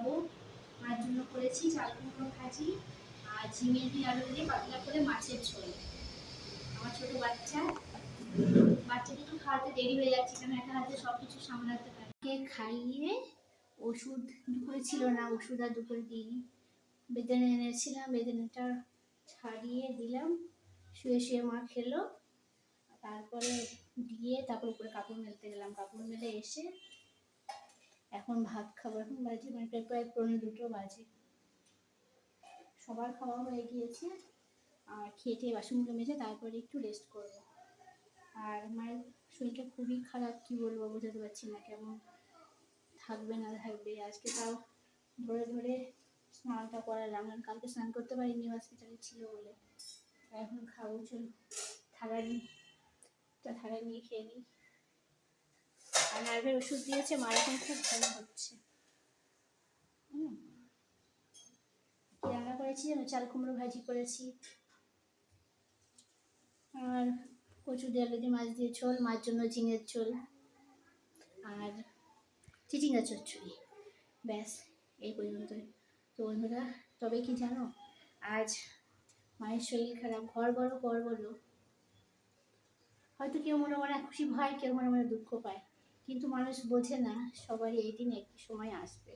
খাবো। মার জন্য করেছি চাল কুমড়ো ভাজি আর ঝিঙে দিয়ে আলু দিয়ে পাতলা করে মাছের ঝোল। আমার ছোট বাচ্চাকে একটু খাওয়াতে দেরি হয়ে যাচ্ছে, কারণ একা হাতে সব কিছু সামলাতে পারি। খাইয়ে ওষুধ দুপুরে ছিল না, ওষুধ আর দুপুরে দিইনি। বেদানা এনেছিলাম, বেদানাটা ছাড়িয়ে দিলাম, শুয়ে শুয়ে মা খেলো। তারপরে দিয়ে তারপর উপরে কাপড় মেলতে গেলাম। কাপড় মেলে এসে এখন ভাত খাবো। এখন বাজে মানে প্রায় 1:45 বাজে। সবার খাওয়া হয়ে গিয়েছে, আর খেটে বাসনগুলো মেজে তারপরে একটু রেস্ট করবো। আর মায়ের শরীরটা খুবই খারাপ, কি বলবো বোঝাতে পারছি না, কেমন থাকবে না থাকবে। আজকে তাও ধরে ধরে স্নানটা করালাম, কারণ কালকে স্নান করতে পারিনি, হসপিটালে ছিল বলে। এখন খাবো, চল থালা নিয়ে খেয়ে নিই। আর নার্ভের ওষুধ দিয়েছে, মার এখন খুব ভালো হচ্ছে। কি রান্না করেছি যেন, চাল কুমড়ো ভাজি করেছি, আর কচু দিয়ে আলু দিয়ে মাছ দিয়ে ঝোল, মার জন্য ঝিঙের ঝোল, আর চিচিঙ্গা চচ্চড়ি। ব্যাস, এই পর্যন্তই। তো বন্ধুরা, তবে কি জানো, আজ মায়ের শরীর খারাপ। ঘর বলো, হয়তো কেউ মনে মনে খুশি হয়, কেউ মনে মনে দুঃখ পায়, কিন্তু মানুষ বোঝে না সবারই এই দিন একটি সময় আসবে।